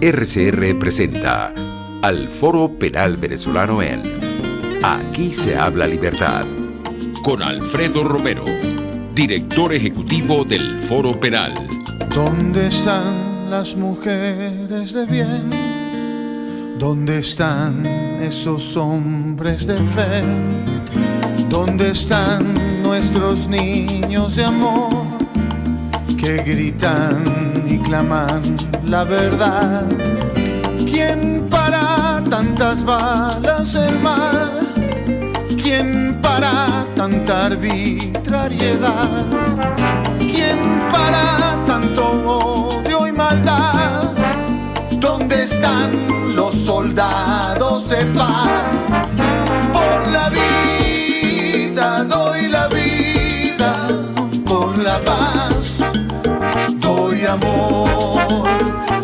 RCR presenta al Foro Penal Venezolano en Aquí se habla libertad, con Alfredo Romero, director ejecutivo del Foro Penal. ¿Dónde están las mujeres de bien? ¿Dónde están esos hombres de fe? ¿Dónde están nuestros niños de amor que gritan y claman la verdad? ¿Quién para tantas balas el mal? ¿Quién para tanta arbitrariedad? ¿Quién para tanto odio y maldad? ¿Dónde están los soldados de paz? Por la vida doy la vida, por la paz doy amor,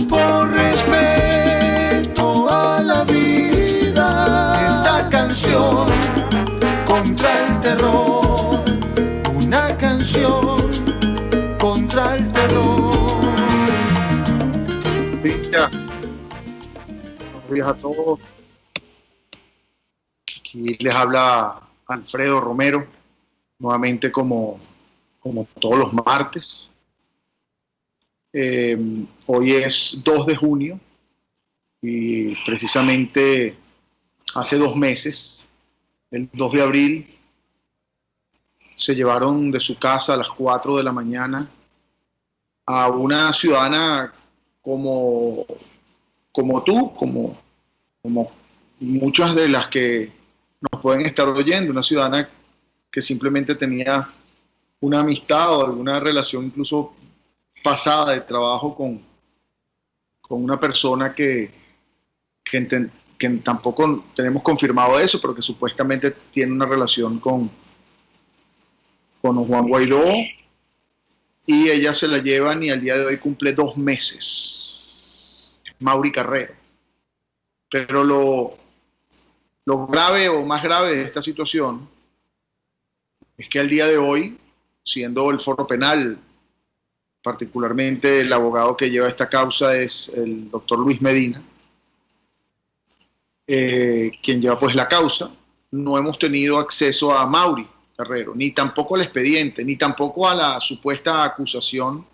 por respeto a la vida. Esta canción contra el terror, una canción contra el terror. Buenos días a todos. Aquí les habla Alfredo Romero, nuevamente como todos los martes. Hoy es 2 de junio y precisamente hace 2 meses, el 2 de abril, se llevaron de su casa a las 4 de la mañana a una ciudadana como tú, como muchas de las que nos pueden estar oyendo, una ciudadana que simplemente tenía una amistad o alguna relación incluso pasada de trabajo con una persona que tampoco tenemos confirmado eso, pero que supuestamente tiene una relación con Juan Guaidó, y ella se la llevan y al día de hoy cumple 2 meses. Mauri Carrero. Pero lo grave o más grave de esta situación es que al día de hoy, siendo el Foro Penal, particularmente el abogado que lleva esta causa es el doctor Luis Medina, quien lleva pues la causa, no hemos tenido acceso a Mauri Carrero, ni tampoco al expediente, ni tampoco a la supuesta acusación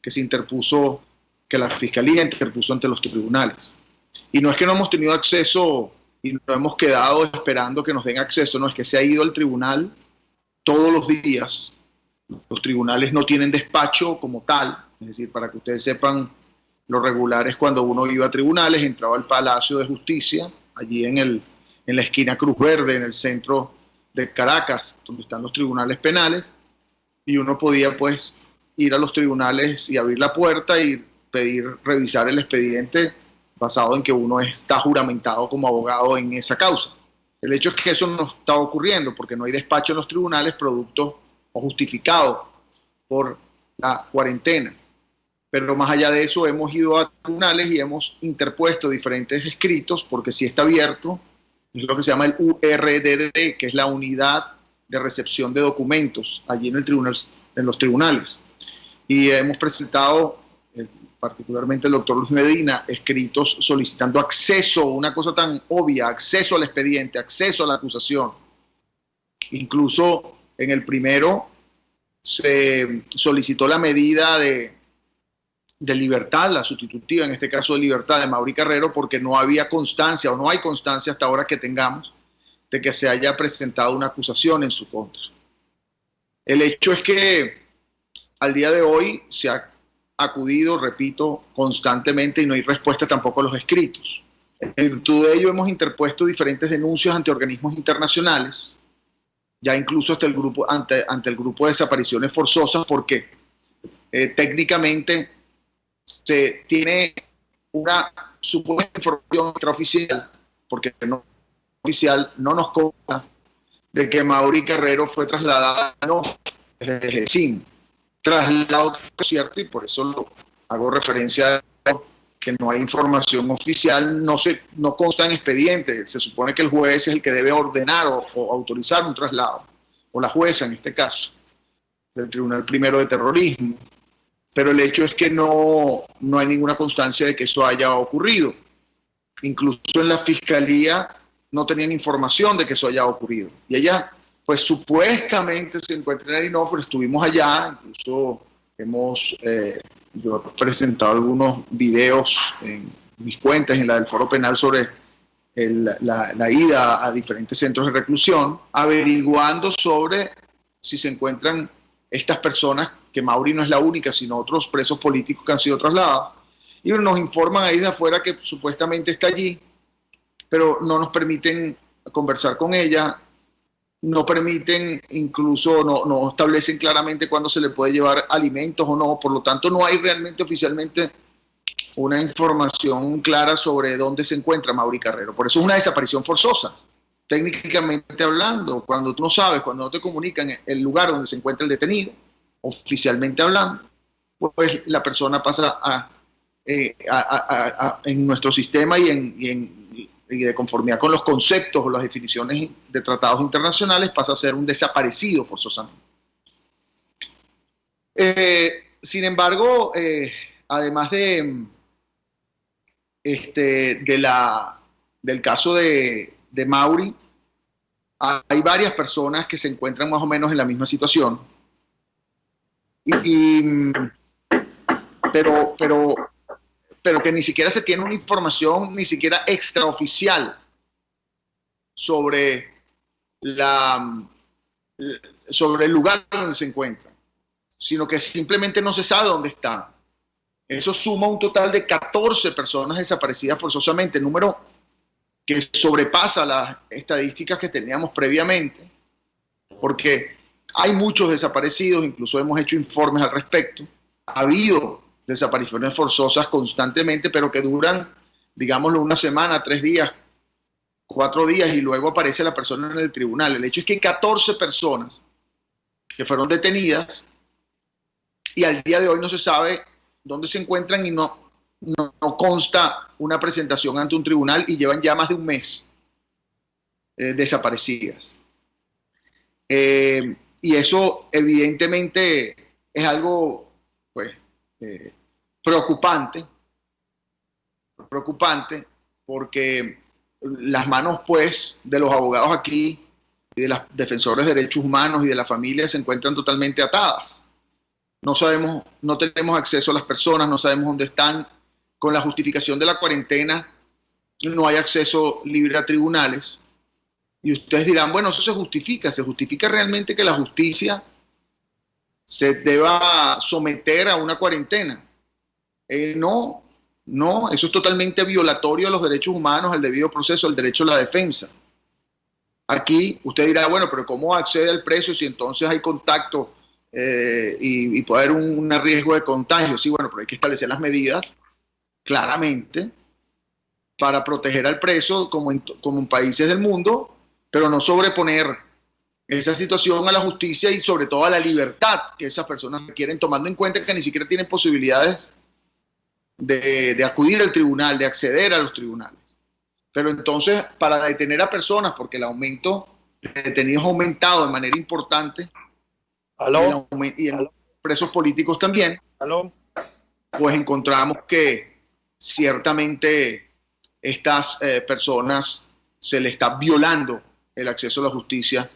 que se interpuso, que la Fiscalía interpuso ante los tribunales. Y no es que no hemos tenido acceso y no hemos quedado esperando que nos den acceso, no, es que se ha ido al tribunal todos los días. Los tribunales no tienen despacho como tal, es decir, para que ustedes sepan, lo regular es cuando uno iba a tribunales, entraba al Palacio de Justicia, allí en la esquina Cruz Verde, en el centro de Caracas, donde están los tribunales penales, y uno podía pues ir a los tribunales y abrir la puerta y pedir revisar el expediente basado en que uno está juramentado como abogado en esa causa. El hecho es que eso no está ocurriendo porque no hay despacho en los tribunales producto o justificado por la cuarentena. Pero más allá de eso, hemos ido a tribunales y hemos interpuesto diferentes escritos, porque sí está abierto, es lo que se llama el URDD, que es la unidad de recepción de documentos allí en el tribunal, en los tribunales. Y hemos presentado, particularmente el doctor Luis Medina, escritos solicitando acceso, una cosa tan obvia, acceso al expediente, acceso a la acusación. Incluso en el primero se solicitó la medida de libertad, la sustitutiva, en este caso de libertad de Mauri Carrero, porque no había constancia o no hay constancia hasta ahora que tengamos de que se haya presentado una acusación en su contra. El hecho es que al día de hoy se ha acudido, repito, constantemente y no hay respuesta tampoco a los escritos. En virtud de ello hemos interpuesto diferentes denuncias ante organismos internacionales, ya incluso hasta ante el grupo de desapariciones forzosas, porque técnicamente se tiene una supuesta información extraoficial, porque no oficial no nos consta de que Mauri Carrero fue trasladada desde Jecín. Traslado cierto, y por eso hago referencia a que no hay información oficial, no consta en expediente. Se supone que el juez es el que debe ordenar o autorizar un traslado, o la jueza en este caso, del Tribunal Primero de Terrorismo. pero el hecho es que no hay ninguna constancia de que eso haya ocurrido. Incluso en la fiscalía no tenían información de que eso haya ocurrido. Y ella, pues supuestamente se encuentra en Arinófero, estuvimos allá, incluso yo he presentado algunos videos en mis cuentas, en la del Foro Penal, sobre la ida a diferentes centros de reclusión, averiguando sobre si se encuentran estas personas, que Mauri no es la única, sino otros presos políticos que han sido trasladados. Y nos informan ahí de afuera que supuestamente está allí, pero no nos permiten conversar con ella, no permiten, incluso no establecen claramente cuándo se le puede llevar alimentos o no. Por lo tanto, no hay realmente oficialmente una información clara sobre dónde se encuentra Mauri Carrero. Por eso es una desaparición forzosa, técnicamente hablando. Cuando tú no sabes, cuando no te comunican el lugar donde se encuentra el detenido, oficialmente hablando, pues la persona pasa en nuestro sistema y de conformidad con los conceptos o las definiciones de tratados internacionales, pasa a ser un desaparecido forzosamente. Sin embargo, además del caso de Mauri, hay varias personas que se encuentran más o menos en la misma situación, pero que ni siquiera se tiene una información ni siquiera extraoficial sobre el lugar donde se encuentran, sino que simplemente no se sabe dónde están. Eso suma un total de 14 personas desaparecidas forzosamente, número que sobrepasa las estadísticas que teníamos previamente, porque hay muchos desaparecidos, incluso hemos hecho informes al respecto. Ha habido desapariciones forzosas constantemente, pero que duran, digámoslo, una semana, 3 días, 4 días, y luego aparece la persona en el tribunal. El hecho es que hay 14 personas que fueron detenidas y al día de hoy no se sabe dónde se encuentran y no consta una presentación ante un tribunal, y llevan ya más de un mes desaparecidas. Y eso evidentemente es algo, pues, preocupante, porque las manos, pues, de los abogados aquí y de los defensores de derechos humanos y de la familia se encuentran totalmente atadas. No sabemos, no tenemos acceso a las personas, no sabemos dónde están. Con la justificación de la cuarentena no hay acceso libre a tribunales. Y ustedes dirán, bueno, eso se justifica realmente que la justicia se deba someter a una cuarentena. No, eso es totalmente violatorio de los derechos humanos, al debido proceso, al derecho a la defensa. Aquí usted dirá, bueno, pero ¿cómo accede al preso si entonces hay contacto y puede haber un riesgo de contagio? Sí, bueno, pero hay que establecer las medidas claramente para proteger al preso, como en países del mundo, pero no sobreponer esa situación a la justicia y sobre todo a la libertad que esas personas requieren, tomando en cuenta que ni siquiera tienen posibilidades de acudir al tribunal, de acceder a los tribunales. Pero entonces, para detener a personas, porque el aumento de detenidos ha aumentado de manera importante, ¿Aló? y en los presos políticos también, ¿Aló? pues encontramos que ciertamente estas personas se les está violando el acceso a la justicia,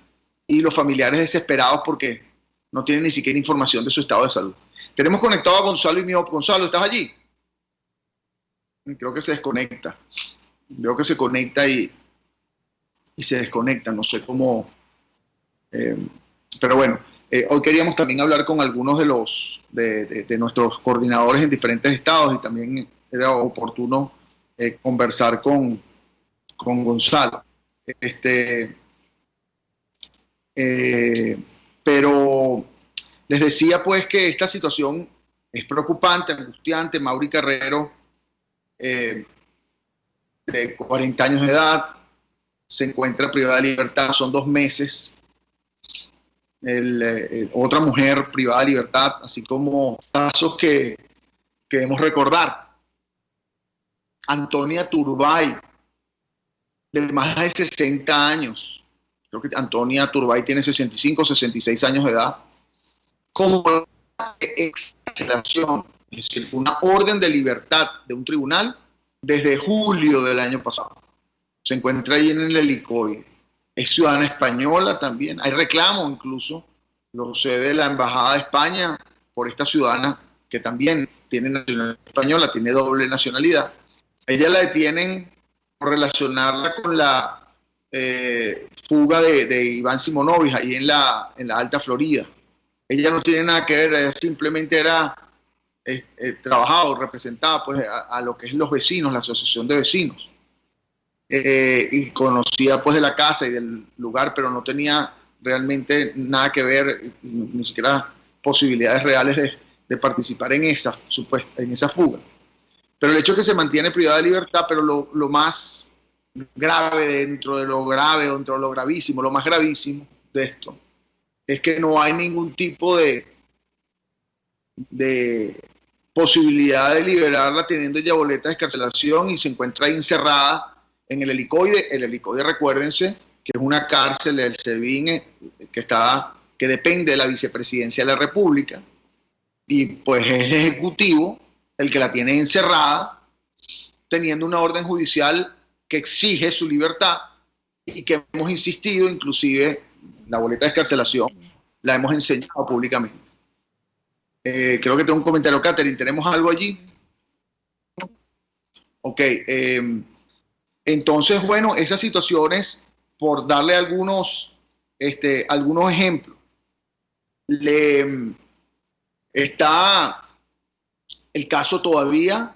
y los familiares desesperados porque no tienen ni siquiera información de su estado de salud. Tenemos conectado a Gonzalo y mío. Gonzalo, ¿estás allí? Creo que se desconecta. Veo que se conecta y se desconecta. No sé cómo. Pero bueno, hoy queríamos también hablar con algunos de nuestros coordinadores en diferentes estados, y también era oportuno conversar con Gonzalo. Pero les decía, pues, que esta situación es preocupante, angustiante. Mauri Carrero, de 40 años de edad, se encuentra privada de libertad, son 2 meses. Otra mujer privada de libertad, así como casos que debemos recordar. Antonia Turbay, de más de 60 años. Creo que Antonia Turbay tiene 65, 66 años de edad. Como extra excarcelación, es decir, una orden de libertad de un tribunal desde julio del año pasado. Se encuentra ahí en el helicoide. Es ciudadana española también. Hay reclamo incluso, lo sé, de la Embajada de España por esta ciudadana que también tiene nacionalidad española, tiene doble nacionalidad. Ella la detienen por relacionarla con la fuga de Iván Simonovic ahí en la Alta Florida. Ella no tiene nada que ver, ella simplemente era trabajaba o representaba pues, a lo que es los vecinos, la asociación de vecinos. Y conocía pues de la casa y del lugar, pero no tenía realmente nada que ver, ni siquiera posibilidades reales de participar en esa fuga. Pero el hecho es que se mantiene privada de libertad, pero lo más grave dentro de lo grave, dentro de lo gravísimo, lo más gravísimo de esto, es que no hay ningún tipo de posibilidad de liberarla teniendo ya boleta de excarcelación y se encuentra ahí encerrada en el helicoide. El helicoide, recuérdense, que es una cárcel del SEBIN que depende de la vicepresidencia de la República, y pues es el Ejecutivo el que la tiene encerrada, teniendo una orden judicial que exige su libertad y que hemos insistido, inclusive la boleta de excarcelación la hemos enseñado públicamente. Creo que tengo un comentario, Catherine, ¿tenemos algo allí? Ok, entonces, bueno, esas situaciones, por darle algunos ejemplos, está el caso todavía,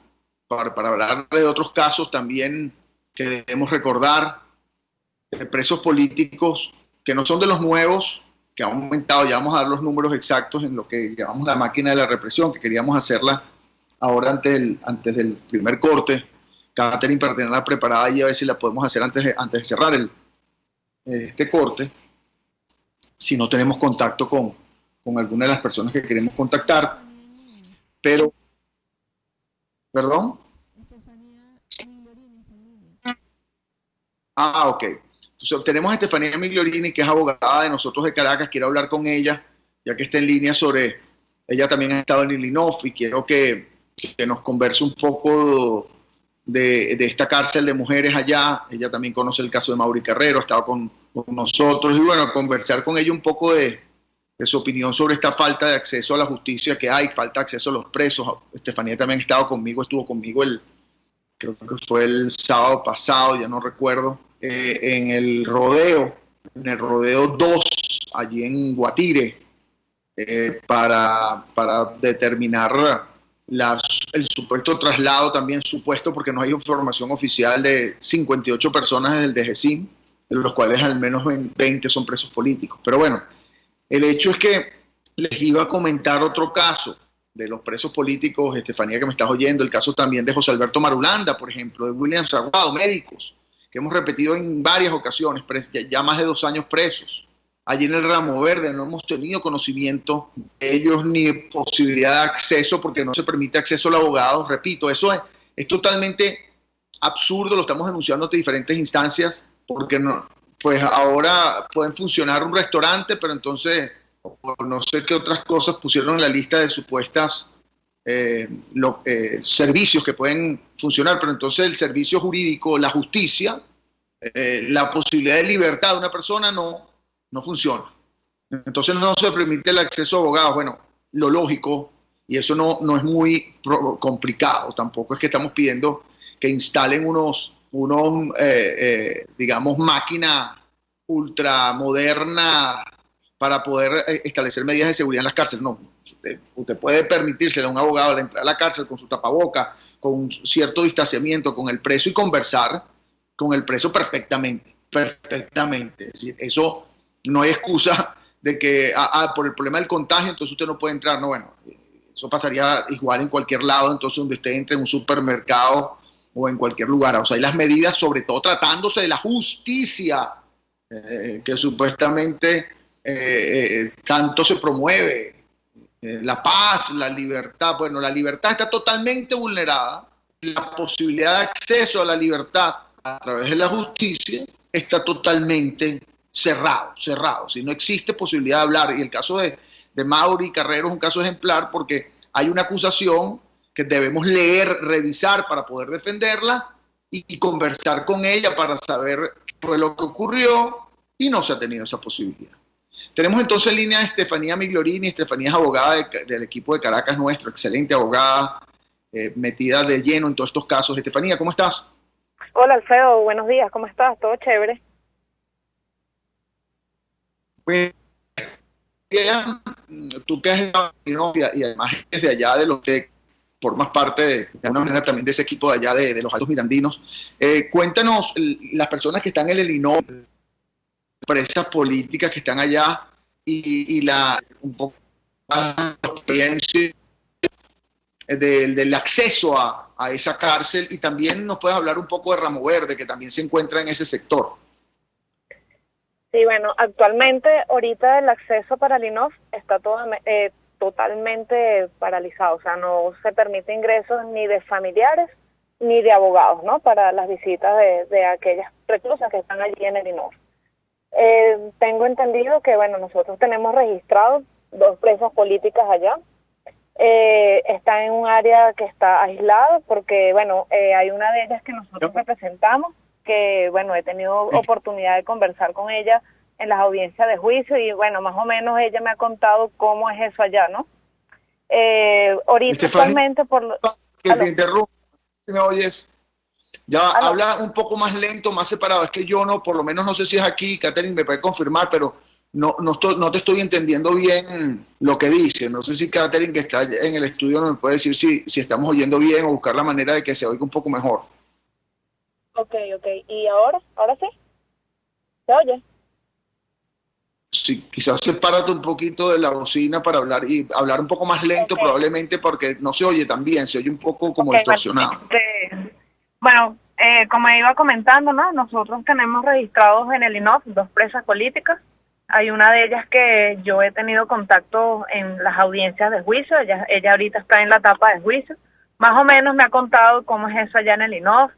para hablar de otros casos también que debemos recordar, de presos políticos que no son de los nuevos, que han aumentado. Ya vamos a dar los números exactos en lo que llamamos la máquina de la represión, que queríamos hacerla ahora antes del primer corte. Catherine, para tenerla preparada y a ver si la podemos hacer antes de cerrar este corte, si no tenemos contacto con alguna de las personas que queremos contactar. Pero, ¿perdón? Ok. Entonces, tenemos a Estefanía Migliorini, que es abogada de nosotros de Caracas. Quiero hablar con ella, ya que está en línea ella también ha estado en Illinois, y quiero que nos converse un poco de esta cárcel de mujeres allá. Ella también conoce el caso de Mauri Carrero, ha estado con nosotros, y bueno, conversar con ella un poco de su opinión sobre esta falta de acceso a la justicia que hay, falta de acceso a los presos. Estefanía también estuvo conmigo creo que fue el sábado pasado, ya no recuerdo, en el rodeo 2, allí en Guatire, para determinar el supuesto traslado, también supuesto porque no hay información oficial, de 58 personas del DGCIM, de los cuales al menos 20 son presos políticos. Pero bueno, el hecho es que les iba a comentar otro caso de los presos políticos, Estefanía, que me estás oyendo, el caso también de José Alberto Marulanda, por ejemplo, de William Saguado, médicos, que hemos repetido en varias ocasiones, ya más de 2 años presos. Allí en el Ramo Verde no hemos tenido conocimiento de ellos ni posibilidad de acceso, porque no se permite acceso al abogado. Repito, eso es totalmente absurdo, lo estamos denunciando ante diferentes instancias, porque pues ahora pueden funcionar un restaurante, pero entonces no sé qué otras cosas pusieron en la lista de supuestas servicios que pueden funcionar, pero entonces el servicio jurídico, la justicia, la posibilidad de libertad de una persona no funciona. Entonces no se permite el acceso a abogados. Bueno, lo lógico, y eso no es muy complicado, tampoco es que estamos pidiendo que instalen digamos, máquina ultramoderna para poder establecer medidas de seguridad en las cárceles. No, usted puede permitírsele a un abogado la entrada a la cárcel con su tapaboca, con un cierto distanciamiento con el preso, y conversar con el preso perfectamente. Es decir, eso no hay excusa de que por el problema del contagio entonces usted no puede entrar. No, bueno, eso pasaría igual en cualquier lado, entonces donde usted entre en un supermercado o en cualquier lugar. O sea, hay las medidas, sobre todo tratándose de la justicia, que supuestamente tanto se promueve, la paz, la libertad. Bueno, la libertad está totalmente vulnerada, la posibilidad de acceso a la libertad a través de la justicia está totalmente cerrado. Si no existe posibilidad de hablar, y el caso de Mauri Carrero es un caso ejemplar, porque hay una acusación que debemos leer, revisar para poder defenderla y conversar con ella para saber qué fue lo que ocurrió, y no se ha tenido esa posibilidad. Tenemos entonces en línea a Estefanía Migliorini. Estefanía es abogada del equipo de Caracas nuestro, excelente abogada, metida de lleno en todos estos casos. Estefanía, ¿cómo estás? Hola Alfredo, buenos días, ¿cómo estás? ¿Todo chévere? Pues, tú que has estado y además desde allá de los que formas parte de alguna manera también de ese equipo de allá de los Altos Mirandinos, cuéntanos las personas que están en el INOV, empresas políticas que están allá y un poco la experiencia del acceso a esa cárcel, y también nos puedes hablar un poco de Ramo Verde, que también se encuentra en ese sector. Sí, bueno, actualmente ahorita el acceso para el INOV está totalmente paralizado, o sea, no se permite ingresos ni de familiares ni de abogados, ¿no? Para las visitas de aquellas reclusas que están allí en el INOV. Tengo entendido que, bueno, nosotros tenemos registrados 2 presas políticas allá. Está en un área que está aislada porque, bueno, hay una de ellas que nosotros representamos, que, bueno, he tenido oportunidad de conversar con ella en las audiencias de juicio y, bueno, más o menos ella me ha contado cómo es eso allá, ¿no? Ahorita actualmente por... Que te interrumpo, ¿me oyes? Ya habla un poco más lento, más separado. Es que yo no, por lo menos no sé si es aquí, Catherine me puede confirmar, pero no te estoy entendiendo bien lo que dice. No sé si Catherine, que está en el estudio, no me puede decir si estamos oyendo bien o buscar la manera de que se oiga un poco mejor. Ok. ¿Y ahora? ¿Ahora sí? ¿Se oye? Sí, quizás sepárate un poquito de la bocina para hablar y hablar un poco más lento, probablemente porque no se oye tan bien, se oye un poco como distorsionado. Bueno, como iba comentando, ¿no? Nosotros tenemos registrados en el INOV 2 presas políticas. Hay una de ellas que yo he tenido contacto en las audiencias de juicio. Ella ahorita está en la etapa de juicio. Más o menos me ha contado cómo es eso allá en el INOV.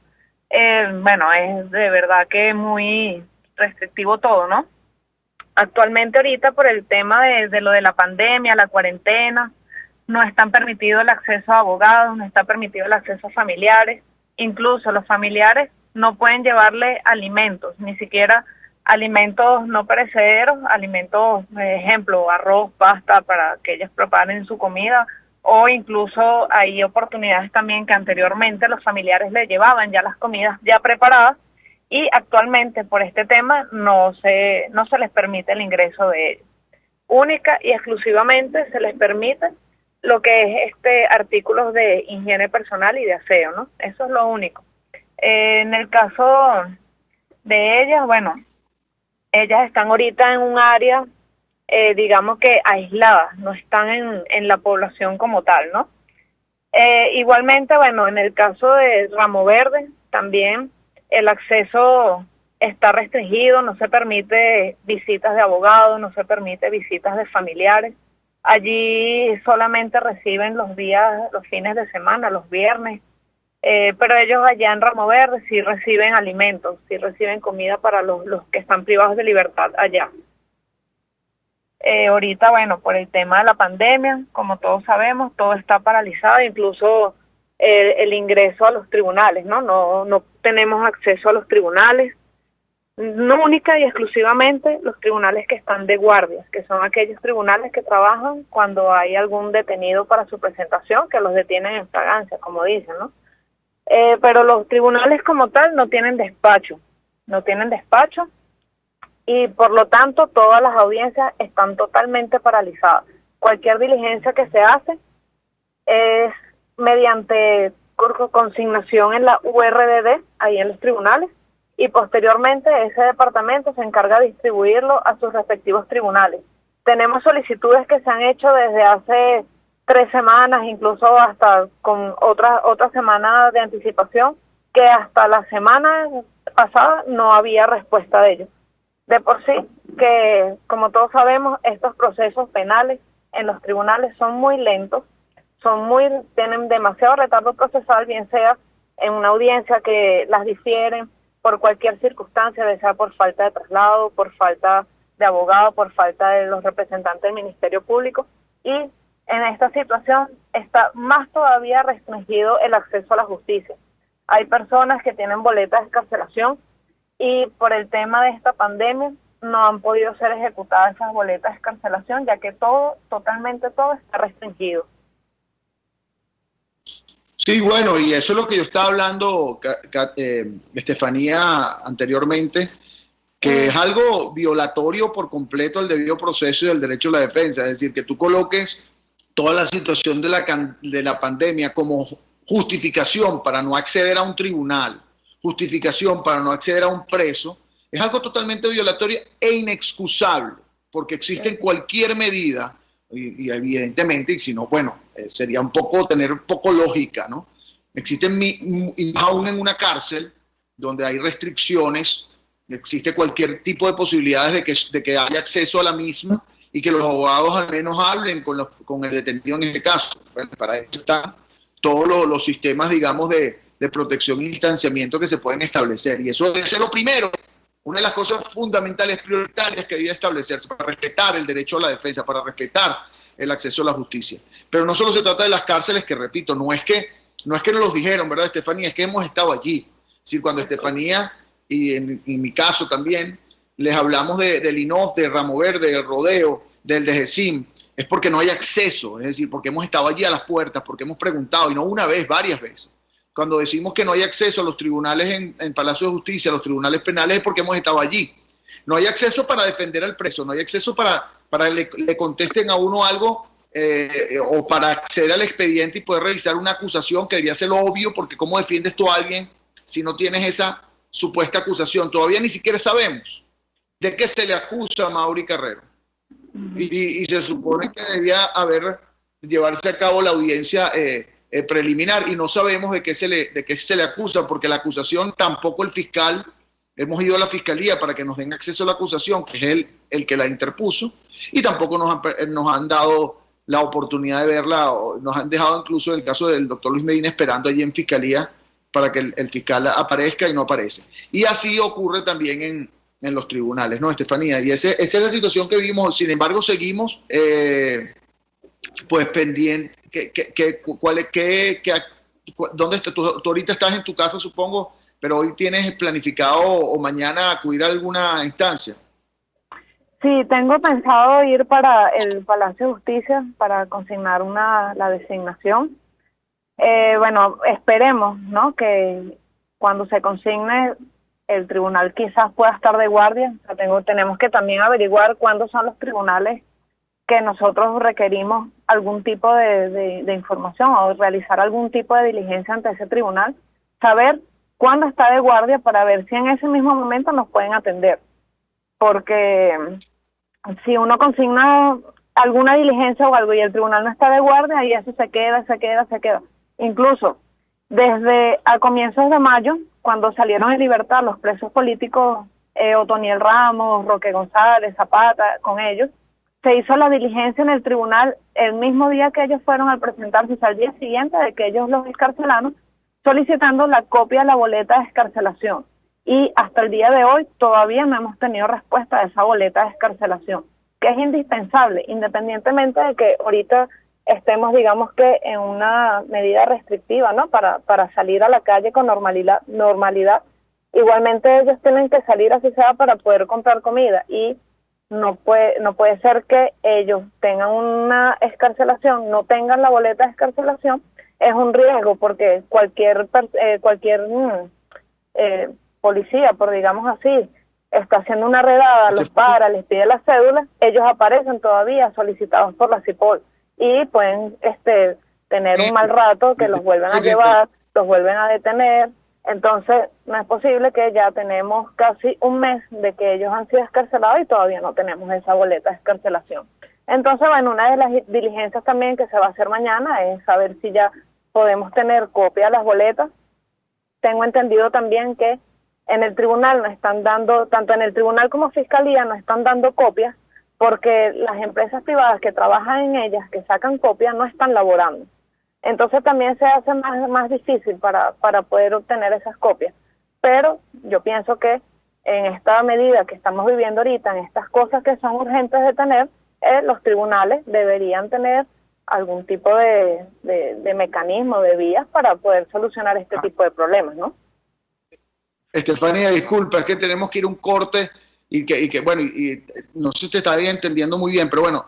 Bueno, es de verdad que muy restrictivo todo, ¿no? Actualmente ahorita por el tema de lo de la pandemia, la cuarentena, no están permitido el acceso a abogados, no está permitido el acceso a familiares. Incluso los familiares no pueden llevarle alimentos, ni siquiera alimentos no perecederos, alimentos, ejemplo, arroz, pasta, para que ellos preparen su comida, o incluso hay oportunidades también que anteriormente los familiares le llevaban ya las comidas ya preparadas, y actualmente por este tema no se les permite el ingreso de ellos. Única y exclusivamente se les permite lo que es artículos de higiene personal y de aseo, ¿no? Eso es lo único. En el caso de ellas, bueno, ellas están ahorita en un área, digamos que aisladas, no están en la población como tal, ¿no? Igualmente, bueno, en el caso de Ramo Verde, también el acceso está restringido, no se permite visitas de abogados, no se permite visitas de familiares. Allí solamente reciben los fines de semana, los viernes, pero ellos allá en Ramo Verde sí reciben alimentos, sí reciben comida para los que están privados de libertad allá. Ahorita, bueno, por el tema de la pandemia, como todos sabemos, todo está paralizado, incluso el ingreso a los tribunales, ¿no? No tenemos acceso a los tribunales, no única y exclusivamente los tribunales que están de guardias, que son aquellos tribunales que trabajan cuando hay algún detenido para su presentación, que los detienen en fragancia, como dicen, ¿no? Pero los tribunales como tal no tienen despacho, y por lo tanto todas las audiencias están totalmente paralizadas. Cualquier diligencia que se hace es mediante consignación en la URDD, ahí en los tribunales, y posteriormente ese departamento se encarga de distribuirlo a sus respectivos tribunales. Tenemos solicitudes que se han hecho desde hace 3 semanas, incluso hasta con otra semana de anticipación, que hasta la semana pasada no había respuesta de ellos. De por sí, que como todos sabemos, estos procesos penales en los tribunales son muy lentos, tienen demasiado retardo procesal, bien sea en una audiencia que las difieren por cualquier circunstancia, ya sea por falta de traslado, por falta de abogado, por falta de los representantes del Ministerio Público, y en esta situación está más todavía restringido el acceso a la justicia. Hay personas que tienen boletas de excarcelación y por el tema de esta pandemia no han podido ser ejecutadas esas boletas de excarcelación, ya que totalmente todo está restringido. Sí, bueno, y eso es lo que yo estaba hablando, Estefanía, anteriormente, que es algo violatorio por completo del debido proceso y del derecho a la defensa. Es decir, que tú coloques toda la situación de la pandemia como justificación para no acceder a un tribunal, justificación para no acceder a un preso, es algo totalmente violatorio e inexcusable, porque existe cualquier medida, y evidentemente, y si no, bueno, sería tener un poco lógica, ¿no? Existen, aún en una cárcel, donde hay restricciones, existe cualquier tipo de posibilidades de que haya acceso a la misma y que los abogados al menos hablen con el detenido en este caso. Bueno, para eso están todos los sistemas, digamos, de protección y distanciamiento que se pueden establecer. Y eso debe ser lo primero, una de las cosas fundamentales, prioritarias que debe establecerse para respetar el derecho a la defensa, para respetar el acceso a la justicia. Pero no solo se trata de las cárceles, que repito, no es que nos los dijeron, ¿verdad, Estefanía? Es que hemos estado allí. Es decir, cuando Estefanía, y en mi caso también, les hablamos del INOF, de Ramo Verde, del Rodeo, del DGCIM, es porque no hay acceso, es decir, porque hemos estado allí a las puertas, porque hemos preguntado, y no una vez, varias veces. Cuando decimos que no hay acceso a los tribunales en Palacio de Justicia, a los tribunales penales, es porque hemos estado allí. No hay acceso para defender al preso, no hay acceso para le contesten a uno algo o para acceder al expediente y poder realizar una acusación, que debería ser lo obvio, porque ¿cómo defiendes tú a alguien si no tienes esa supuesta acusación? Todavía ni siquiera sabemos de qué se le acusa a Mauri Carrero. Y se supone que debía llevarse a cabo la audiencia preliminar, y no sabemos de qué se le acusa, porque la acusación tampoco el fiscal, hemos ido a la fiscalía para que nos den acceso a la acusación, que es el que la interpuso, y tampoco nos han dado la oportunidad de verla, o nos han dejado incluso en el caso del doctor Luis Medina esperando allí en fiscalía para que el fiscal aparezca, y no aparece. Y así ocurre también en los tribunales, ¿no, Estefanía? Y esa es la situación que vivimos. Sin embargo, seguimos pues pendiente. ¿Dónde tú ahorita estás en tu casa, supongo, pero hoy tienes planificado o mañana acudir a alguna instancia? Sí, tengo pensado ir para el Palacio de Justicia para consignar la designación. Bueno, esperemos, ¿no?, que cuando se consigne el tribunal quizás pueda estar de guardia. O sea, tenemos que también averiguar cuándo son los tribunales que nosotros requerimos algún tipo de información o realizar algún tipo de diligencia ante ese tribunal, saber cuándo está de guardia para ver si en ese mismo momento nos pueden atender. Porque si uno consigna alguna diligencia o algo y el tribunal no está de guardia, y eso se queda. Incluso desde a comienzos de mayo, cuando salieron en libertad los presos políticos, Otoniel Ramos, Roque González, Zapata, con ellos, se hizo la diligencia en el tribunal el mismo día que ellos fueron al presentarse, al día siguiente de que ellos los excarcelaron, solicitando la copia de la boleta de excarcelación. Y hasta el día de hoy todavía no hemos tenido respuesta de esa boleta de excarcelación, que es indispensable, independientemente de que ahorita estemos, digamos que en una medida restrictiva, ¿no?, para salir a la calle con normalidad. Igualmente ellos tienen que salir así sea para poder comprar comida, y no puede ser que ellos tengan una excarcelación, no tengan la boleta de excarcelación. Es un riesgo, porque cualquier policía, por digamos así, está haciendo una redada, los para, les pide las cédulas, ellos aparecen todavía solicitados por la CIPOL y pueden tener un mal rato, que los vuelven a llevar, los vuelven a detener. Entonces no es posible que ya tenemos casi un mes de que ellos han sido excarcelados y todavía no tenemos esa boleta de excarcelación. Entonces, bueno, una de las diligencias también que se va a hacer mañana es saber si ya podemos tener copia de las boletas. Tengo entendido también que en el tribunal no están dando, tanto en el tribunal como fiscalía no están dando copias, porque las empresas privadas que trabajan en ellas, que sacan copias, no están laborando. Entonces también se hace más difícil para poder obtener esas copias. Pero yo pienso que en esta medida que estamos viviendo ahorita, en estas cosas que son urgentes de tener, los tribunales deberían tener algún tipo de mecanismo, de vías para poder solucionar este tipo de problemas, ¿no? Estefanía, disculpa, es que tenemos que ir a un corte y no sé si te está entendiendo muy bien, pero bueno,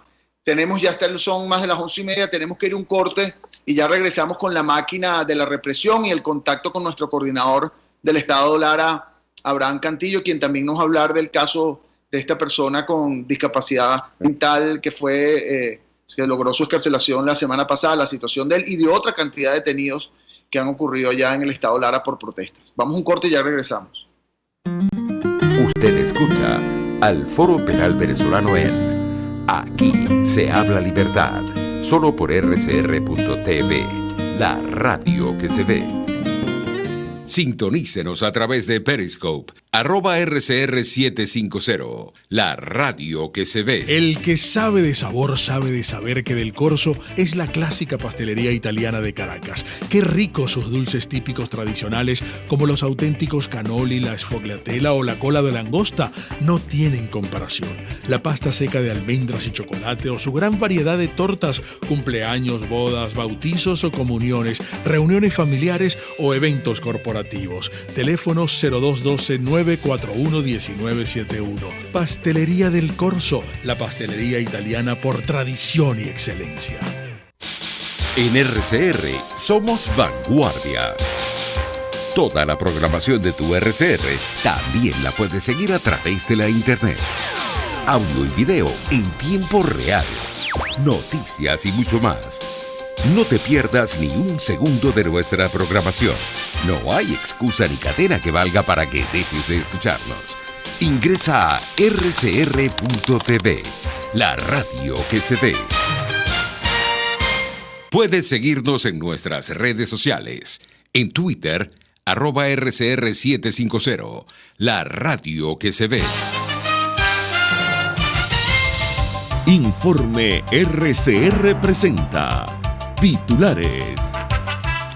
son más de las 11:30, tenemos que ir a un corte y ya regresamos con la máquina de la represión y el contacto con nuestro coordinador del Estado Lara, Abraham Cantillo, quien también nos va a hablar del caso de esta persona con discapacidad mental que logró su excarcelación la semana pasada, la situación de él y de otra cantidad de detenidos que han ocurrido ya en el Estado Lara por protestas. Vamos a un corte y ya regresamos. Usted escucha al Foro Penal Venezolano en Aquí se habla libertad, solo por rcr.tv, la radio que se ve. Sintonícenos a través de Periscope, @RCR750, la radio que se ve. El que sabe de sabor sabe de saber que Del Corso es la clásica pastelería italiana de Caracas. Qué ricos sus dulces típicos tradicionales, como los auténticos cannoli, la sfogliatella o la cola de langosta, no tienen comparación. La pasta seca de almendras y chocolate o su gran variedad de tortas, cumpleaños, bodas, bautizos o comuniones, reuniones familiares o eventos corporativos. Teléfono 0212-941-1971. Pastelería Del Corso, la pastelería italiana por tradición y excelencia. En RCR somos vanguardia. Toda la programación de tu RCR también la puedes seguir a través de la internet. Audio y video en tiempo real. Noticias y mucho más. No te pierdas ni un segundo de nuestra programación. No hay excusa ni cadena que valga para que dejes de escucharnos. Ingresa a rcr.tv, la radio que se ve. Puedes seguirnos en nuestras redes sociales. En Twitter, @RCR750, la radio que se ve. Informe RCR presenta titulares.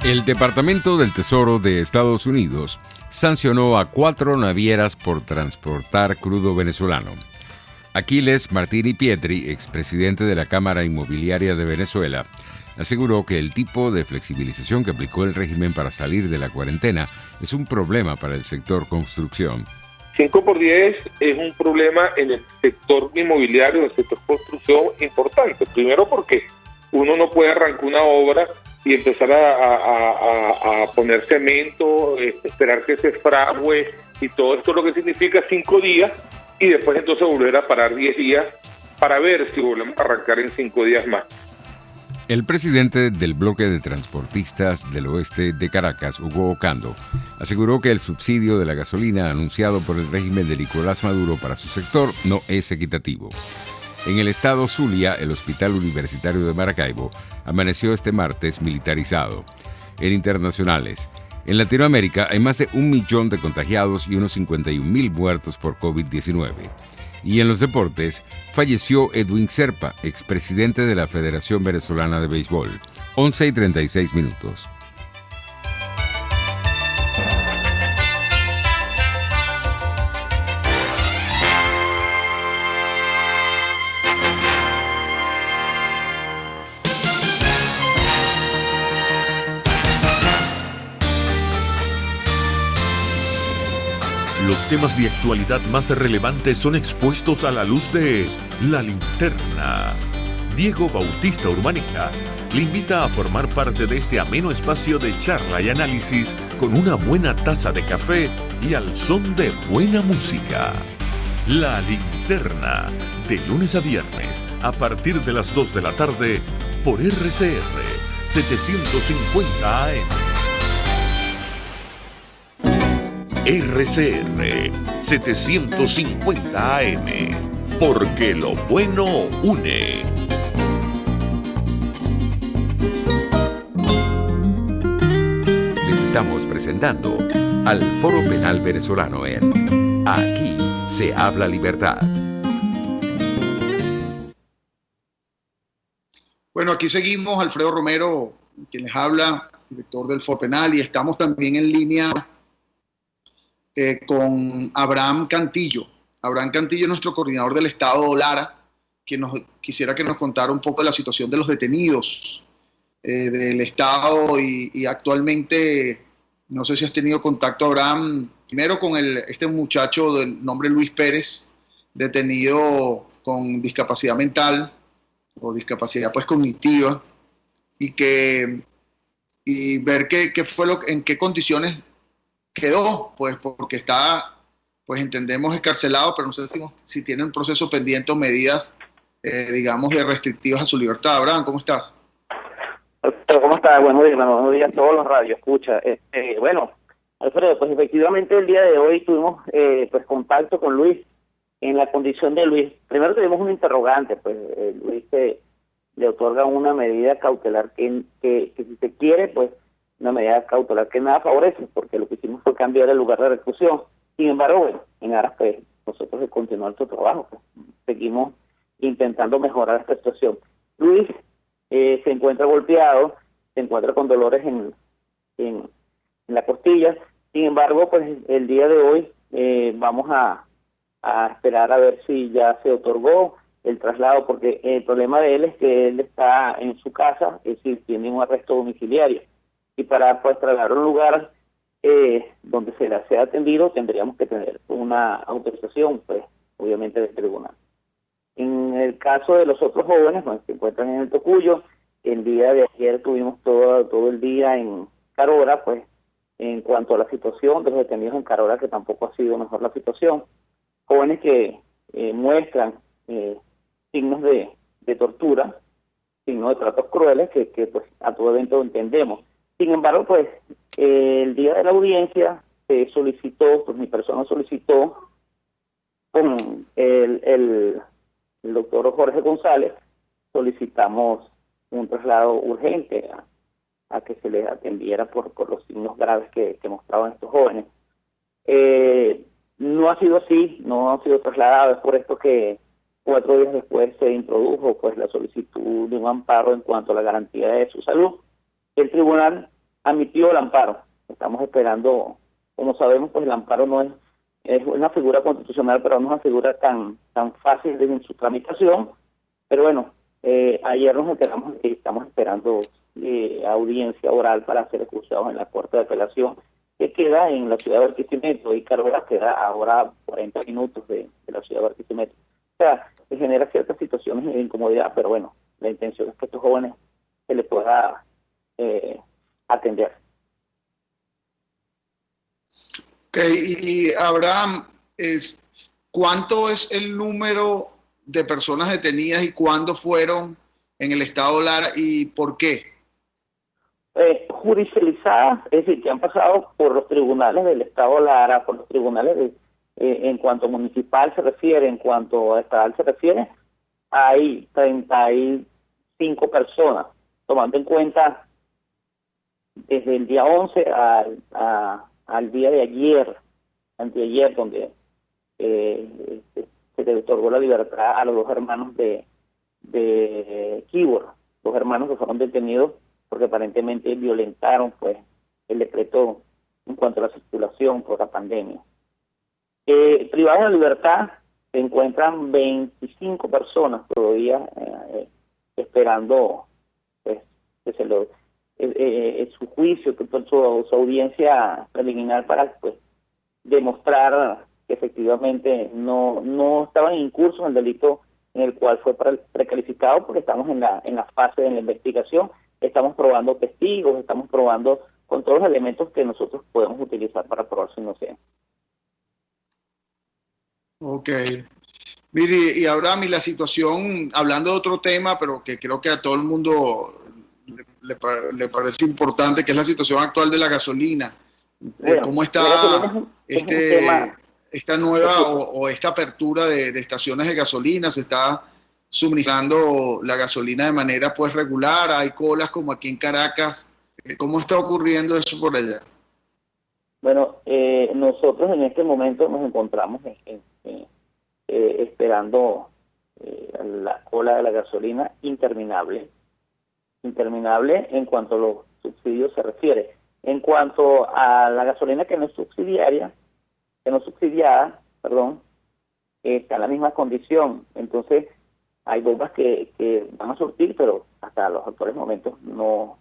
El Departamento del Tesoro de Estados Unidos sancionó a 4 navieras por transportar crudo venezolano. Aquiles Martini Pietri, expresidente de la Cámara Inmobiliaria de Venezuela, aseguró que el tipo de flexibilización que aplicó el régimen para salir de la cuarentena es un problema para el sector construcción. 5x10 es un problema en el sector inmobiliario, en el sector construcción importante. Primero porque uno no puede arrancar una obra y empezar a poner cemento, esperar que se fragüe y todo esto, lo que significa 5 días y después entonces volver a parar 10 días para ver si volvemos a arrancar en 5 días más. El presidente del bloque de transportistas del oeste de Caracas, Hugo Ocando, aseguró que el subsidio de la gasolina anunciado por el régimen de Nicolás Maduro para su sector no es equitativo. En el estado Zulia, el Hospital Universitario de Maracaibo amaneció este martes militarizado. En internacionales, en Latinoamérica hay más de 1 millón de contagiados y unos 51,000 muertos por COVID-19. Y en los deportes, falleció Edwin Serpa, expresidente de la Federación Venezolana de Béisbol. 11:36. Los temas de actualidad más relevantes son expuestos a la luz de La Linterna. Diego Bautista Urmanica le invita a formar parte de este ameno espacio de charla y análisis con una buena taza de café y al son de buena música. La Linterna, de lunes a viernes, a partir de las 2 de la tarde, por RCR 750 AM. RCR 750 AM, porque lo bueno une. Les estamos presentando al Foro Penal Venezolano en Aquí se habla libertad. Bueno, aquí seguimos, Alfredo Romero, quien les habla, director del Foro Penal, y estamos también en línea con Abraham Cantillo. Abraham Cantillo es nuestro coordinador del Estado Lara, quisiera que nos contara un poco de la situación de los detenidos del Estado y actualmente, no sé si has tenido contacto, Abraham, primero con este muchacho del nombre Luis Pérez, detenido con discapacidad mental o discapacidad pues cognitiva, y ver qué fue en qué condiciones quedó, pues porque está, pues entendemos, escarcelado, pero no sé si tiene un proceso pendiente o medidas, digamos, de restrictivas a su libertad. Abraham, ¿cómo estás? Alfredo, ¿cómo estás? Buenos días a todos los radios. Escucha, bueno, Alfredo, pues efectivamente el día de hoy tuvimos pues contacto con Luis en la condición de Luis. Primero tuvimos un interrogante, pues Luis le otorga una medida cautelar que si se quiere, pues una medida cautelar que nada favorece, porque lo que hicimos fue cambiar el lugar de reclusión. Sin embargo, bueno, en aras pues nosotros de continuar nuestro trabajo, pues, seguimos intentando mejorar esta situación. Luis se encuentra golpeado, se encuentra con dolores en la costilla. Sin embargo, pues el día de hoy vamos a esperar a ver si ya se otorgó el traslado, porque el problema de él es que él está en su casa, es decir, tiene un arresto domiciliario, y para pues trasladar a un lugar donde sea atendido tendríamos que tener una autorización, pues obviamente del tribunal. En el caso de los otros jóvenes, pues, se encuentran en el Tocuyo. El día de ayer tuvimos todo el día en Carora, pues en cuanto a la situación de los detenidos en Carora, que tampoco ha sido mejor la situación. Jóvenes que muestran signos de tortura, signos de tratos crueles, que pues a todo evento entendemos. Sin embargo, pues el día de la audiencia se solicitó, pues mi persona solicitó con el doctor Jorge González, solicitamos un traslado urgente a que se les atendiera por los signos graves que mostraban estos jóvenes. No ha sido así, no han sido trasladados, es por esto que 4 días después se introdujo pues la solicitud de un amparo en cuanto a la garantía de su salud. El tribunal admitió el amparo. Estamos esperando, como sabemos, pues el amparo no es una figura constitucional, pero no es una figura tan fácil en su tramitación. Pero bueno, ayer nos enteramos que estamos esperando audiencia oral para ser escuchados en la Corte de Apelación, que queda en la ciudad de Barquisimeto, y Carora queda ahora 40 minutos de la ciudad de Barquisimeto. O sea, se genera ciertas situaciones de incomodidad, pero bueno, la intención es que a estos jóvenes se les pueda atender. Y Abraham, ¿cuánto es el número de personas detenidas y cuándo fueron en el estado Lara y por qué? Judicializadas, es decir, que han pasado por los tribunales del estado Lara, por los tribunales en cuanto municipal se refiere, en cuanto a estatal se refiere, hay 35 personas, tomando en cuenta desde el día 11 al día de ayer, anteayer, donde se le otorgó la libertad a los 2 hermanos de Kibor, 2 hermanos que fueron detenidos porque aparentemente violentaron pues el decreto en cuanto a la circulación por la pandemia. Privados de libertad se encuentran 25 personas todavía esperando pues que se lo su juicio, su audiencia preliminar para pues demostrar que efectivamente no estaban incursos en el delito en el cual fue precalificado, porque estamos en la fase de la investigación, estamos probando testigos, estamos probando con todos los elementos que nosotros podemos utilizar para probar su inocencia. Ok. Mire, y Abraham, y la situación, hablando de otro tema, pero que creo que a todo el mundo le parece importante, que es la situación actual de la gasolina. Bueno, ¿cómo está esta nueva o esta apertura de estaciones de gasolina? ¿Se está suministrando la gasolina de manera pues regular? ¿Hay colas como aquí en Caracas? ¿Cómo está ocurriendo eso por allá? Bueno, nosotros en este momento nos encontramos esperando la cola de la gasolina interminable en cuanto a los subsidios se refiere. En cuanto a la gasolina que no es subsidiada, está en la misma condición. Entonces, hay bombas que van a surtir, pero hasta los actuales momentos no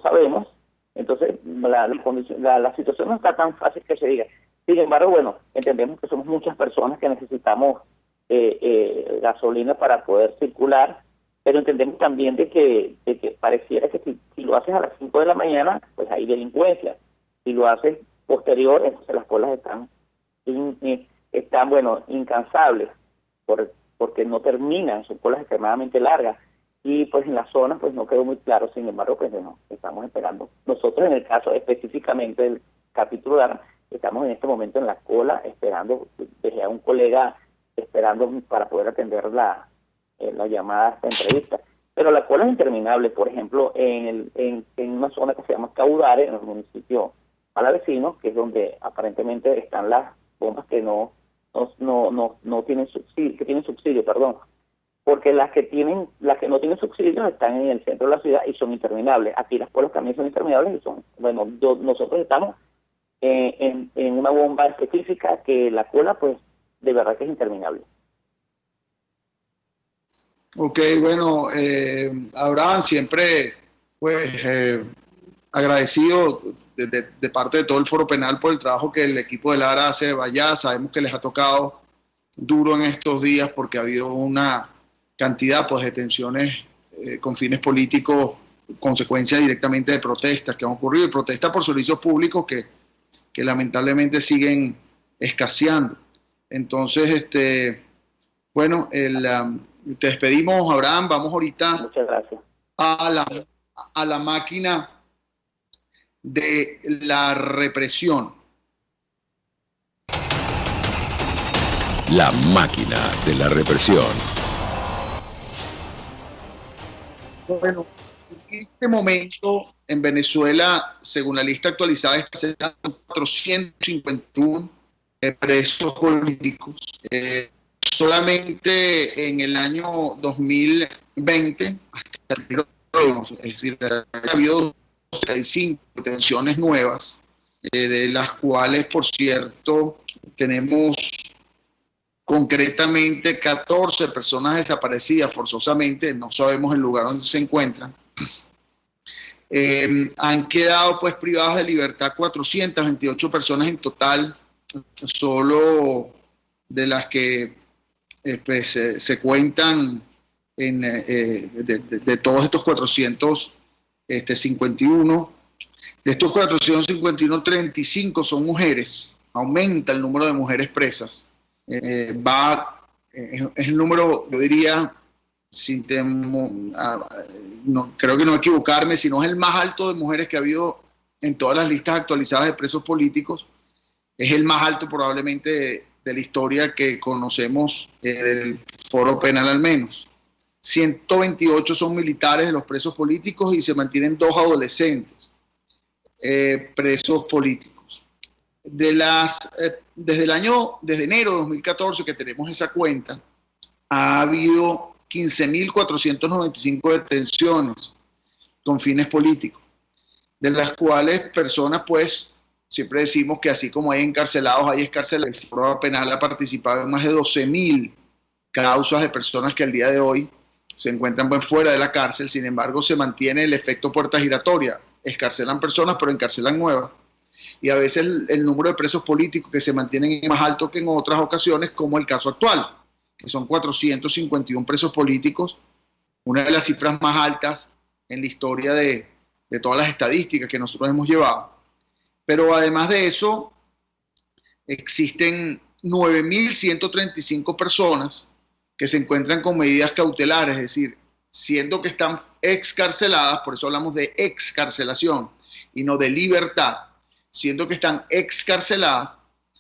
sabemos. Entonces, la situación no está tan fácil que se diga. Sin embargo, bueno, entendemos que somos muchas personas que necesitamos gasolina para poder circular, pero entendemos también de que pareciera que si lo haces a las 5 de la mañana, pues hay delincuencia. Si lo haces posterior, entonces las colas están incansables, porque no terminan, son colas extremadamente largas, y pues en las zonas pues no quedó muy claro. Sin embargo, pues no, estamos esperando. Nosotros, en el caso específicamente del capítulo de Armas, estamos en este momento en la cola esperando, dejé a un colega esperando para poder atender la llamada a esta entrevista. Pero la cola es interminable. Por ejemplo, en una zona que se llama Caudare, en el municipio palavecino, que es donde aparentemente están las bombas que no tienen subsidio, porque las que no tienen subsidio están en el centro de la ciudad y son interminables. Aquí las colas también son interminables y nosotros estamos en una bomba específica que la cola pues de verdad que es interminable. Ok, bueno, Abraham, siempre pues agradecido de parte de todo el Foro Penal por el trabajo que el equipo de Lara hace allá. Sabemos que les ha tocado duro en estos días porque ha habido una cantidad pues de tensiones con fines políticos, consecuencia directamente de protestas que han ocurrido, y protestas por servicios públicos que lamentablemente siguen escaseando. Entonces, bueno, te despedimos, Abraham. Vamos ahorita. Muchas gracias. A la máquina de la represión. La máquina de la represión. Bueno, en este momento en Venezuela, según la lista actualizada, se están 451 presos políticos. Solamente en el año 2020, es decir, ha habido 65 detenciones nuevas, de las cuales, por cierto, tenemos concretamente 14 personas desaparecidas forzosamente, no sabemos el lugar donde se encuentran. Han quedado pues privadas de libertad 428 personas en total, solo de las que pues, se cuentan de todos estos 451. De estos 451, 35 son mujeres. Aumenta el número de mujeres presas. Es el número, yo diría, creo que no equivocarme, sino es el más alto de mujeres que ha habido en todas las listas actualizadas de presos políticos. Es el más alto probablemente de la historia que conocemos del Foro Penal al menos. 128 son militares de los presos políticos y se mantienen 2 adolescentes presos políticos. Desde enero de 2014 que tenemos esa cuenta, ha habido 15.495 detenciones con fines políticos, de las cuales personas, pues, siempre decimos que así como hay encarcelados, hay escarcelados. El Foro Penal ha participado en más de 12.000 causas de personas que al día de hoy se encuentran pues, fuera de la cárcel. Sin embargo, se mantiene el efecto puerta giratoria. Escarcelan personas, pero encarcelan nuevas. Y a veces el número de presos políticos que se mantienen es más alto que en otras ocasiones, como el caso actual, que son 451 presos políticos, una de las cifras más altas en la historia de todas las estadísticas que nosotros hemos llevado. Pero además de eso, existen 9.135 personas que se encuentran con medidas cautelares, es decir, siendo que están excarceladas, por eso hablamos de excarcelación y no de libertad, siendo que están excarceladas,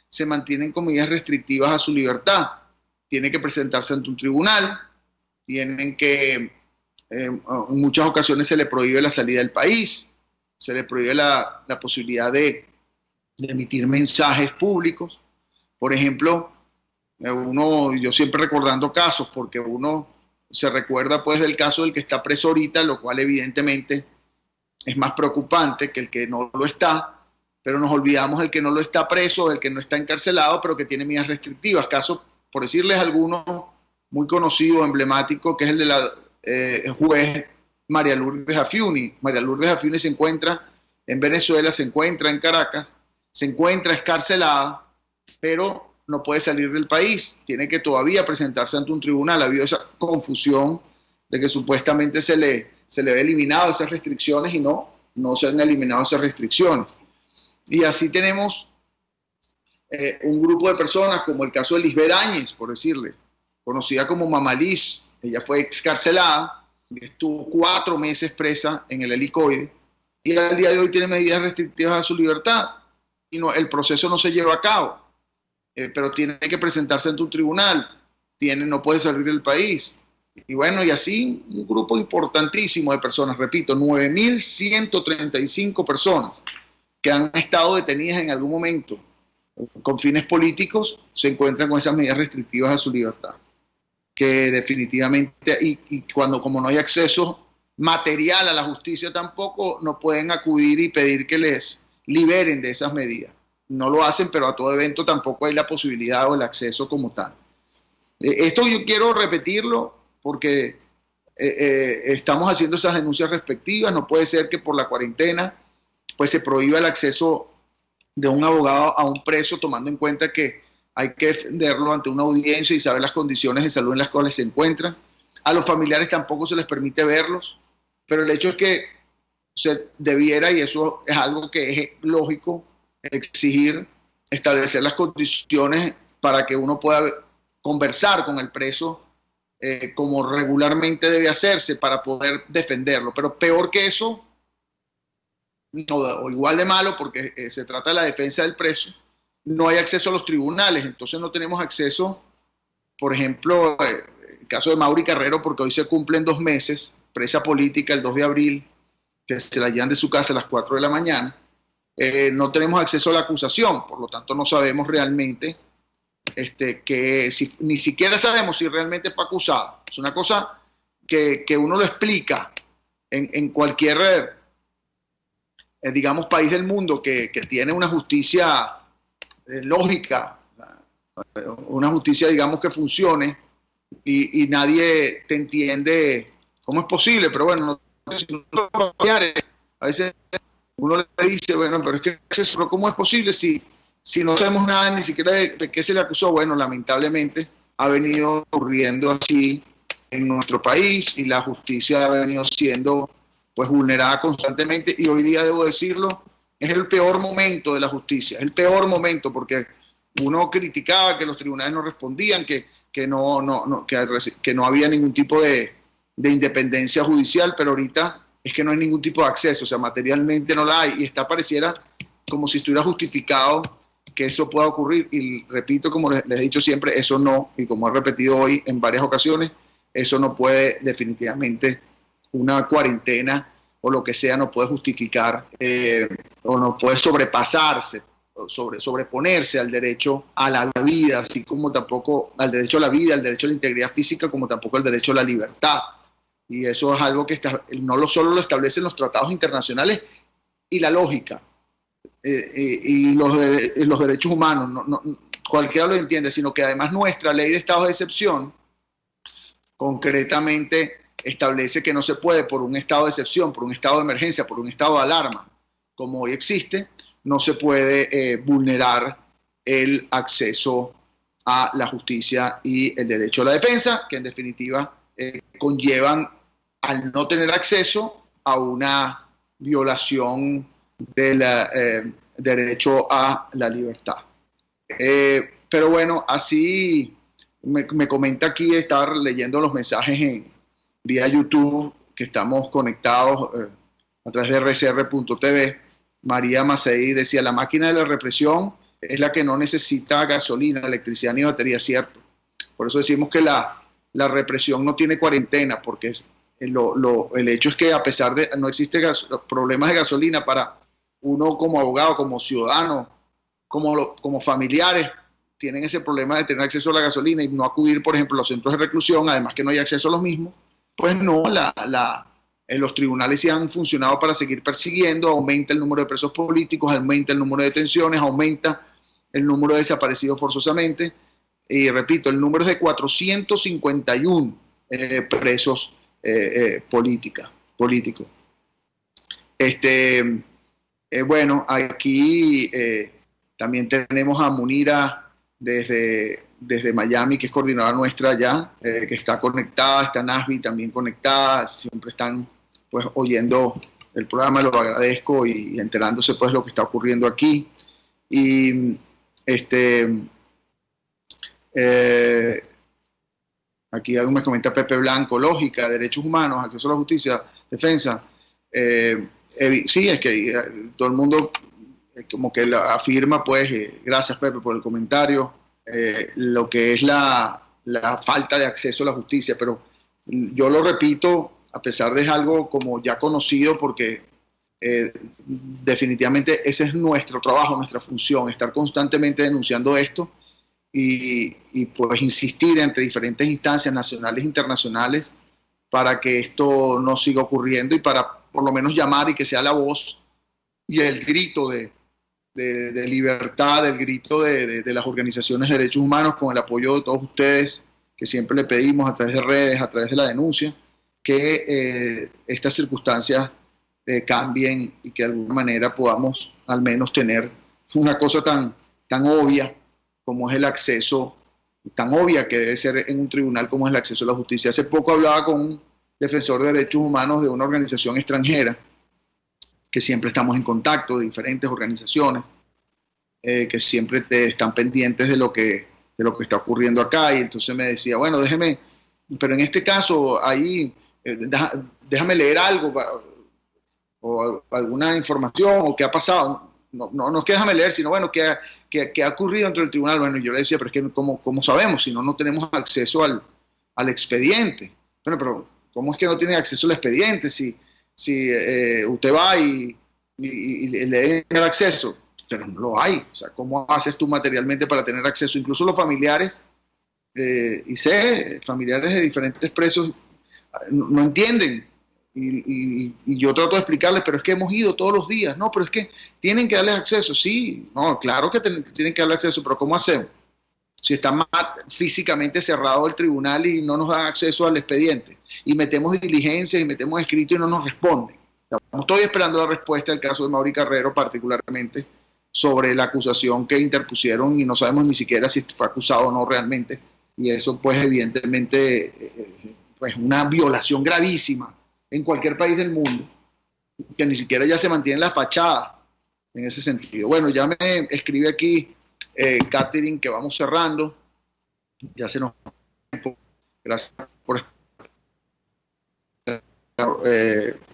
se mantienen con medidas restrictivas a su libertad. Tienen que presentarse ante un tribunal, tienen que, en muchas ocasiones se le prohíbe la salida del país, se le prohíbe la posibilidad de emitir mensajes públicos. Por ejemplo, yo siempre recordando casos, porque uno se recuerda pues del caso del que está preso ahorita, lo cual evidentemente es más preocupante que el que no lo está, pero nos olvidamos del que no lo está preso, del que no está encarcelado, pero que tiene medidas restrictivas. Casos, por decirles algunos, muy conocido, emblemático, que es el de la juez María Lourdes Afiuni. María Lourdes Afiuni se encuentra en Venezuela, se encuentra en Caracas, se encuentra escarcelada, pero no puede salir del país, tiene que todavía presentarse ante un tribunal. Ha habido esa confusión de que supuestamente se le había eliminado esas restricciones y no se han eliminado esas restricciones. Y así tenemos un grupo de personas, como el caso de Lisbeth Áñez, por decirle, conocida como Mama Liz. Ella fue excarcelada, estuvo 4 meses presa en el helicoide y al día de hoy tiene medidas restrictivas a su libertad y el proceso no se lleva a cabo, pero tiene que presentarse ante un tribunal, no puede salir del país. Y bueno, y así un grupo importantísimo de personas, repito, 9.135 personas que han estado detenidas en algún momento con fines políticos, se encuentran con esas medidas restrictivas a su libertad, que definitivamente, y como no hay acceso material a la justicia tampoco, no pueden acudir y pedir que les liberen de esas medidas. No lo hacen, pero a todo evento tampoco hay la posibilidad o el acceso como tal. Esto yo quiero repetirlo porque estamos haciendo esas denuncias respectivas. No puede ser que por la cuarentena pues se prohíba el acceso de un abogado a un preso, tomando en cuenta que hay que defenderlo ante una audiencia y saber las condiciones de salud en las cuales se encuentran. A los familiares tampoco se les permite verlos, pero el hecho es que se debiera, y eso es algo que es lógico, exigir, establecer las condiciones para que uno pueda conversar con el preso como regularmente debe hacerse para poder defenderlo. Pero peor que eso, o igual de malo, porque se trata de la defensa del preso, no hay acceso a los tribunales. Entonces no tenemos acceso, por ejemplo, el caso de Mauri Carrero, porque hoy se cumplen 2 meses, presa política el 2 de abril, que se la llevan de su casa a las 4 de la mañana. No tenemos acceso a la acusación, por lo tanto no sabemos realmente ni siquiera sabemos si realmente fue acusada. Es una cosa que uno lo explica en cualquier digamos país del mundo que tiene una justicia lógica, una justicia digamos que funcione, y nadie te entiende cómo es posible. Pero bueno, a veces uno le dice, bueno, pero es que ¿cómo es posible si no sabemos nada ni siquiera de qué se le acusó? Bueno, lamentablemente ha venido ocurriendo así en nuestro país y la justicia ha venido siendo pues vulnerada constantemente, y hoy día, debo decirlo, es el peor momento de la justicia, es el peor momento, porque uno criticaba que los tribunales no respondían, que no había ningún tipo de independencia judicial, pero ahorita es que no hay ningún tipo de acceso, o sea, materialmente no la hay, y pareciera como si estuviera justificado que eso pueda ocurrir. Y repito, como les he dicho siempre, eso no, y como he repetido hoy en varias ocasiones, eso no puede, definitivamente, una cuarentena o lo que sea no puede justificar o no puede sobreponerse al derecho a la vida, así como tampoco al derecho a la vida, al derecho a la integridad física, como tampoco al derecho a la libertad. Y eso es algo que no solo lo establecen los tratados internacionales y la lógica y los derechos humanos, cualquiera lo entiende, sino que además nuestra ley de estados de excepción concretamente establece que no se puede, por un estado de excepción, por un estado de emergencia, por un estado de alarma, como hoy existe, no se puede vulnerar el acceso a la justicia y el derecho a la defensa, que en definitiva conllevan, al no tener acceso, a una violación del derecho a la libertad. Pero bueno, así me comenta aquí, estaba leyendo los mensajes vía YouTube, que estamos conectados a través de rcr.tv. María Macei decía: la máquina de la represión es la que no necesita gasolina, electricidad ni batería, ¿cierto? Por eso decimos que la represión no tiene cuarentena, porque el hecho es que, a pesar de no existe problemas de gasolina, para uno como abogado, como ciudadano, como familiares, tienen ese problema de tener acceso a la gasolina y no acudir, por ejemplo, a los centros de reclusión, además que no hay acceso a los mismos. Pues no, los tribunales sí han funcionado para seguir persiguiendo. Aumenta el número de presos políticos, aumenta el número de detenciones, aumenta el número de desaparecidos forzosamente. y repito, el número es de 451 presos políticos. Bueno, aquí también tenemos a Munira desde Miami, que es coordinadora nuestra allá, que está conectada, está Nasby también conectada, siempre están pues oyendo el programa, lo agradezco y enterándose pues lo que está ocurriendo aquí. Y aquí algo me comenta Pepe Blanco, lógica, derechos humanos, acceso a la justicia, defensa. Sí, es que todo el mundo como que afirma, pues, gracias Pepe por el comentario, lo que es la falta de acceso a la justicia, pero yo lo repito, a pesar de algo como ya conocido, porque definitivamente ese es nuestro trabajo, nuestra función, estar constantemente denunciando esto y pues insistir entre diferentes instancias nacionales e internacionales para que esto no siga ocurriendo y para por lo menos llamar y que sea la voz y el grito de libertad, el grito de las organizaciones de derechos humanos, con el apoyo de todos ustedes, que siempre le pedimos a través de redes, a través de la denuncia, que estas circunstancias cambien y que de alguna manera podamos al menos tener una cosa tan obvia como es el acceso, tan obvia que debe ser en un tribunal como es el acceso a la justicia. Hace poco hablaba con un defensor de derechos humanos de una organización extranjera, que siempre estamos en contacto, de diferentes organizaciones, que siempre están pendientes de lo que está ocurriendo acá, y entonces me decía, bueno, déjeme, pero en este caso ahí, déjame leer algo, o alguna información, o qué ha pasado. No es que déjame leer, sino bueno, ¿qué ha ocurrido dentro del tribunal? Bueno, yo le decía, pero es que ¿cómo sabemos? Si no tenemos acceso al expediente. Bueno, pero ¿cómo es que no tiene acceso al expediente? Si usted va y le da acceso, pero no lo hay. O sea, ¿cómo haces tú materialmente para tener acceso? Incluso los familiares, familiares de diferentes presos no entienden. Y yo trato de explicarles, pero es que hemos ido todos los días. No, pero es que tienen que darles acceso. Sí, no, claro que tienen que darle acceso, pero ¿cómo hacemos? Si está físicamente cerrado el tribunal y no nos dan acceso al expediente, y metemos diligencias y metemos escrito y no nos responden. Estoy esperando la respuesta del caso de Mauri Carrero, particularmente sobre la acusación que interpusieron, y no sabemos ni siquiera si fue acusado o no realmente, y eso pues evidentemente pues una violación gravísima en cualquier país del mundo, que ni siquiera ya se mantiene la fachada en ese sentido. Bueno, ya me escribe aquí Catherine, que vamos cerrando, ya se nos... Gracias por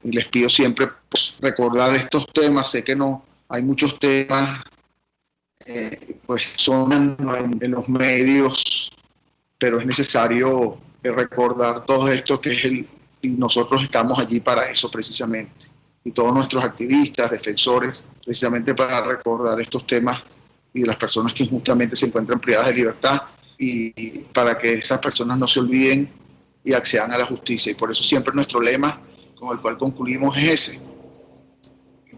les pido siempre pues, recordar estos temas. Sé que no hay muchos temas pues son en los medios, pero es necesario recordar todo esto, que es y nosotros estamos allí para eso precisamente, y todos nuestros activistas, defensores, precisamente para recordar estos temas y de las personas que injustamente se encuentran privadas de libertad, y para que esas personas no se olviden y accedan a la justicia. Y por eso siempre nuestro lema, con el cual concluimos, es ese,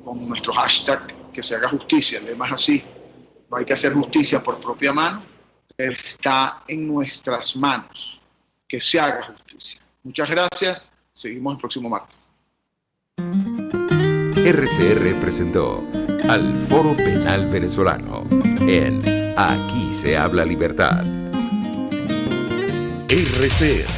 con nuestro hashtag, que se haga justicia. El lema es así: no hay que hacer justicia por propia mano, pero está en nuestras manos que se haga justicia. Muchas gracias, seguimos el próximo martes. RCR presentó al Foro Penal Venezolano en Aquí se habla libertad. RCR